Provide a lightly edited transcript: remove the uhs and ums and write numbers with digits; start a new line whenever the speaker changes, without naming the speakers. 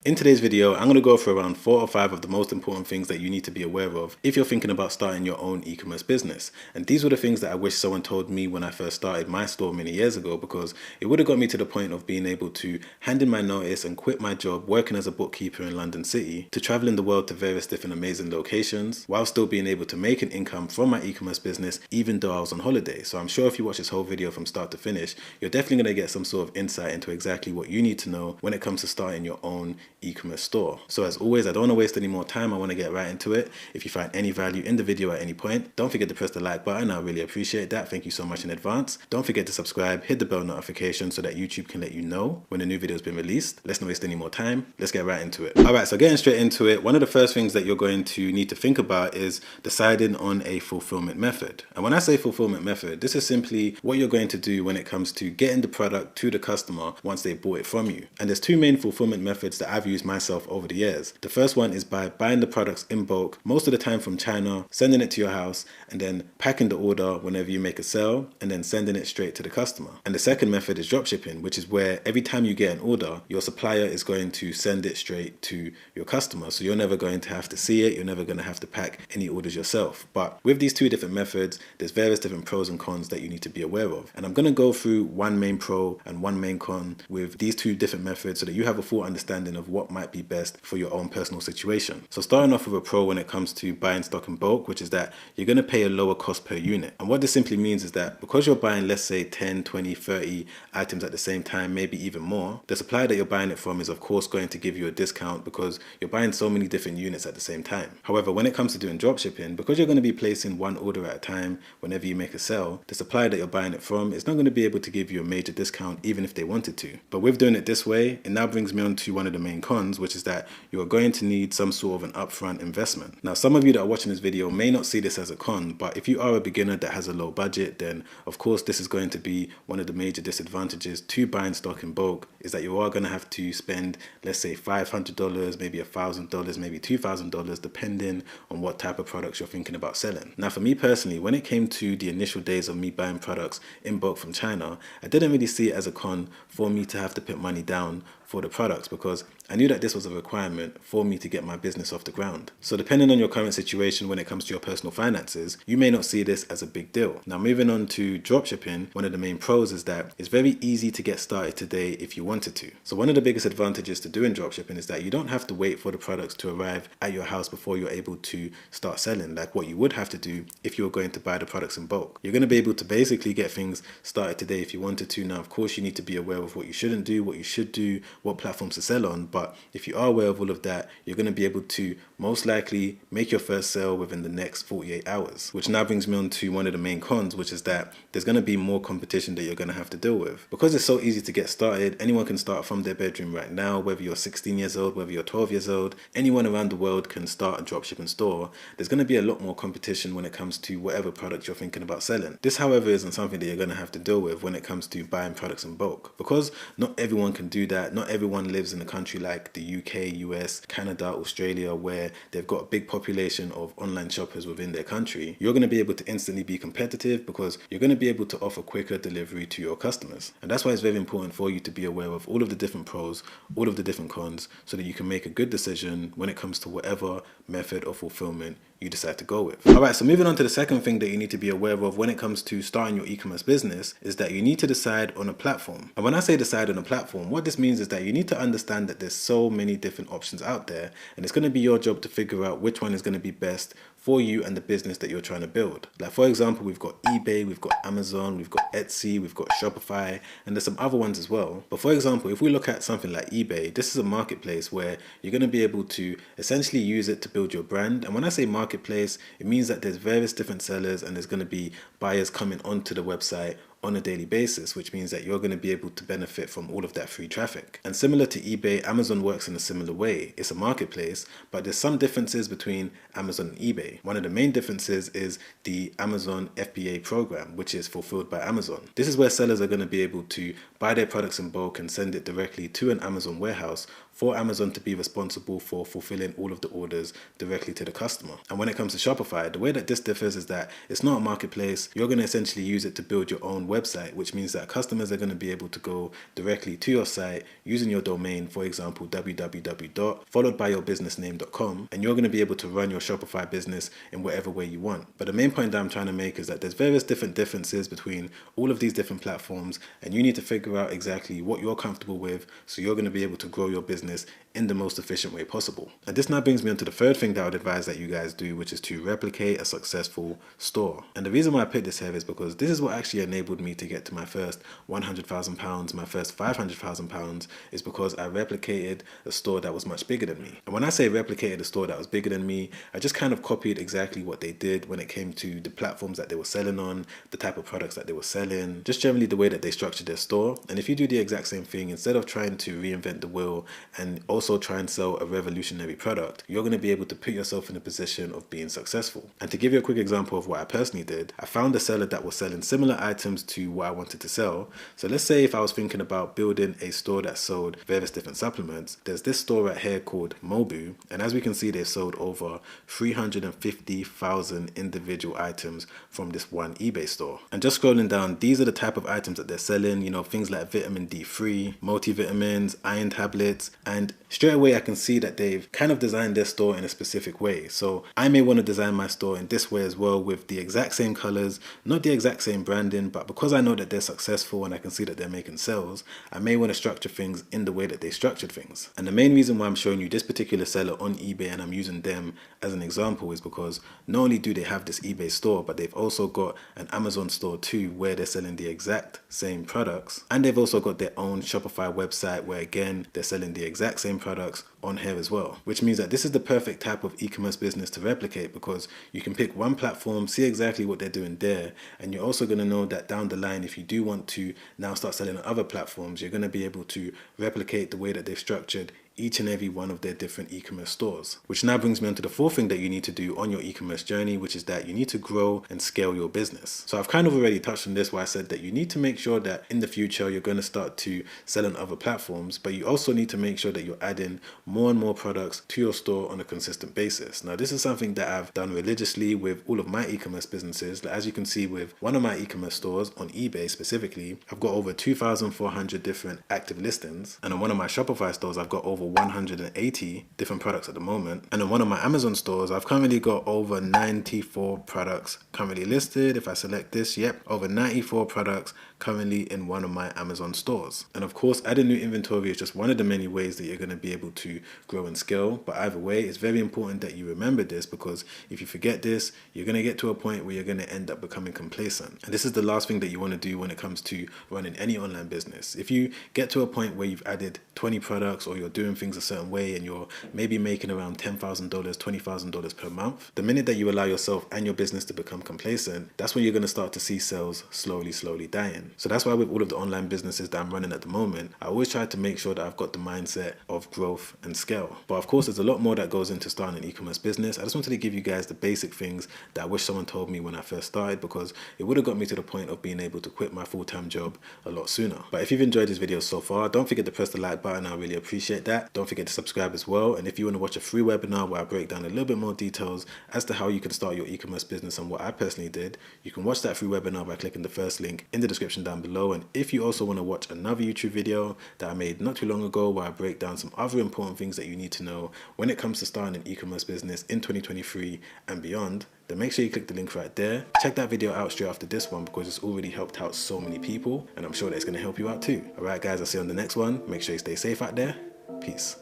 In today's video, I'm going to go through around 4 or 5 of the most important things that you need to be aware of if you're thinking about starting your own e-commerce business. And these were the things that I wish someone told me when I first started my store many years ago, because it would have got me to the point of being able to hand in my notice and quit my job working as a bookkeeper in London City to traveling the world to various different amazing locations while still being able to make an income from my e-commerce business even though I was on holiday. So I'm sure if you watch this whole video from start to finish, you're definitely going to get some sort of insight into exactly what you need to know when it comes to starting your own e-commerce store. So as always, I don't want to waste any more time. I want to get right into it. If you find any value in the video at any point, don't forget to press the like button. I really appreciate that. Thank you so much in advance. Don't forget to subscribe, hit the bell notification so that YouTube can let you know when a new video has been released. Let's not waste any more time. Let's get right into it. All right, so getting straight into it, one of the first things that you're going to need to think about is deciding on a fulfillment method. And when I say fulfillment method, this is simply what you're going to do when it comes to getting the product to the customer once they bought it from you. And there's two main fulfillment methods that I've used myself over the years. The first one is by buying the products in bulk, most of the time from China, sending it to your house, and then packing the order whenever you make a sale, and then sending it straight to the customer. And the second method is dropshipping, which is where every time you get an order, your supplier is going to send it straight to your customer. So you're never going to have to see it, you're never going to have to pack any orders yourself. But with these two different methods, there's various different pros and cons that you need to be aware of. And I'm going to go through one main pro and one main con with these two different methods so that you have a full understanding of what might be best for your own personal situation. So starting off with a pro when it comes to buying stock in bulk, which is that you're going to pay a lower cost per unit. And what this simply means is that because you're buying, let's say 10, 20, 30 items at the same time, maybe even more, the supplier that you're buying it from is of course going to give you a discount because you're buying so many different units at the same time. However, when it comes to doing dropshipping, because you're going to be placing one order at a time whenever you make a sale, the supplier that you're buying it from is not going to be able to give you a major discount even if they wanted to. But with doing it this way, it now brings me on to one of the main cons, which is that you are going to need some sort of an upfront investment. Now, some of you that are watching this video may not see this as a con, but if you are a beginner that has a low budget, then of course this is going to be one of the major disadvantages to buying stock in bulk, is that you are going to have to spend, let's say $500, maybe $1,000, maybe $2,000, depending on what type of products you're thinking about selling. Now, for me personally, when it came to the initial days of me buying products in bulk from China, I didn't really see it as a con for me to have to put money down for the products because I knew that this was a requirement for me to get my business off the ground. So depending on your current situation when it comes to your personal finances, you may not see this as a big deal. Now, moving on to dropshipping, one of the main pros is that it's very easy to get started today if you wanted to. So one of the biggest advantages to doing dropshipping is that you don't have to wait for the products to arrive at your house before you're able to start selling, like what you would have to do if you were going to buy the products in bulk. You're going to be able to basically get things started today if you wanted to. Now, of course, you need to be aware of what you shouldn't do, what you should do, what platforms to sell on. But if you are aware of all of that, you're going to be able to most likely make your first sale within the next 48 hours, which now brings me on to one of the main cons, which is that there's going to be more competition that you're going to have to deal with. Because it's so easy to get started, anyone can start from their bedroom right now, whether you're 16 years old, whether you're 12 years old, anyone around the world can start a dropshipping store. There's going to be a lot more competition when it comes to whatever product you're thinking about selling. This, however, isn't something that you're going to have to deal with when it comes to buying products in bulk, because not everyone can do that. Not everyone lives in a country like the UK, US, Canada, Australia, where they've got a big population of online shoppers within their country. You're going to be able to instantly be competitive because you're going to be able to offer quicker delivery to your customers. And that's why it's very important for you to be aware of all of the different pros, all of the different cons, so that you can make a good decision when it comes to whatever method of fulfillment you decide to go with. All right, so moving on to the second thing that you need to be aware of when it comes to starting your e-commerce business is that you need to decide on a platform. And when I say decide on a platform, what this means is that you need to understand that there's so many different options out there, and it's going to be your job to figure out which one is going to be best for you and the business that you're trying to build. Like, for example, we've got eBay, we've got Amazon, we've got Etsy, we've got Shopify, and there's some other ones as well. But for example, if we look at something like eBay, this is a marketplace where you're going to be able to essentially use it to build your brand. And when I say marketplace, it means that there's various different sellers and there's going to be buyers coming onto the website on a daily basis, which means that you're going to be able to benefit from all of that free traffic. And similar to eBay, Amazon works in a similar way. It's a marketplace, but there's some differences between Amazon and eBay. One of the main differences is the Amazon FBA program, which is fulfilled by Amazon. This is where sellers are going to be able to buy their products in bulk and send it directly to an Amazon warehouse for Amazon to be responsible for fulfilling all of the orders directly to the customer. And when it comes to Shopify, the way that this differs is that it's not a marketplace. You're going to essentially use it to build your own website, which means that customers are going to be able to go directly to your site using your domain, for example, www. followed by your business name.com, and you're going to be able to run your Shopify business in whatever way you want. But the main point that I'm trying to make is that there's various different differences between all of these different platforms, and you need to figure out exactly what you're comfortable with so you're going to be able to grow your business in the most efficient way possible. And this now brings me on to the third thing that I would advise that you guys do, which is to replicate a successful store. And the reason why I picked this here is because this is what actually enabled me to get to my first £100,000, my first £500,000, is because I replicated a store that was much bigger than me. And when I say replicated a store that was bigger than me, I just kind of copied exactly what they did when it came to the platforms that they were selling on, the type of products that they were selling, just generally the way that they structured their store. And if you do the exact same thing, instead of trying to reinvent the wheel and also try and sell a revolutionary product, you're going to be able to put yourself in a position of being successful. And to give you a quick example of what I personally did, I found a seller that was selling similar items to what I wanted to sell. So let's say if I was thinking about building a store that sold various different supplements, there's this store right here called Mobu, and as we can see, they've sold over 350,000 individual items from this one eBay store. And just scrolling down, these are the type of items that they're selling, you know, things like vitamin D3, multivitamins, iron tablets, and straight away I can see that they've kind of designed their store in a specific way. So I may want to design my store in this way as well, with the exact same colors, not the exact same branding, but because I know that they're successful and I can see that they're making sales, I may want to structure things in the way that they structured things. And the main reason why I'm showing you this particular seller on eBay and I'm using them as an example is because not only do they have this eBay store, but they've also got an Amazon store too, where they're selling the exact same products. And they've also got their own Shopify website where again, they're selling the exact same products on here as well, which means that this is the perfect type of e-commerce business to replicate, because you can pick one platform, see exactly what they're doing there, and you're also going to know that down the line, if you do want to now start selling on other platforms, you're going to be able to replicate the way that they've structured each and every one of their different e-commerce stores. Which now brings me on to the fourth thing that you need to do on your e-commerce journey, which is that you need to grow and scale your business. So I've kind of already touched on this, where I said that you need to make sure that in the future you're going to start to sell on other platforms, but you also need to make sure that you're adding more and more products to your store on a consistent basis. Now this is something that I've done religiously with all of my e-commerce businesses. As you can see with one of my e-commerce stores on eBay specifically, I've got over 2,400 different active listings, and on one of my Shopify stores I've got over 180 different products at the moment. And in one of my Amazon stores, I've currently got over 94 products currently listed. If I select this, yep, over 94 products currently in one of my Amazon stores. And of course, adding new inventory is just one of the many ways that you're going to be able to grow and scale. But either way, it's very important that you remember this, because if you forget this, you're going to get to a point where you're going to end up becoming complacent. And this is the last thing that you want to do when it comes to running any online business. If you get to a point where you've added 20 products, or you're doing things a certain way and you're maybe making around $10,000, $20,000 per month, the minute that you allow yourself and your business to become complacent, that's when you're going to start to see sales slowly dying. So that's why with all of the online businesses that I'm running at the moment, I always try to make sure that I've got the mindset of growth and scale. But of course, there's a lot more that goes into starting an e-commerce business. I just wanted to give you guys the basic things that I wish someone told me when I first started, because it would have got me to the point of being able to quit my full-time job a lot sooner. But if you've enjoyed this video so far, don't forget to press the like button. I really appreciate that. Don't forget to subscribe as well. And if you want to watch a free webinar where I break down a little bit more details as to how you can start your e-commerce business and what I personally did, you can watch that free webinar by clicking the first link in the description down below. And if you also want to watch another YouTube video that I made not too long ago, where I break down some other important things that you need to know when it comes to starting an e-commerce business in 2023 and beyond, then make sure you click the link right there. Check that video out straight after this one, because it's already helped out so many people, and I'm sure that it's going to help you out too. Alright guys, I'll see you on the next one. Make sure you stay safe out there. Peace.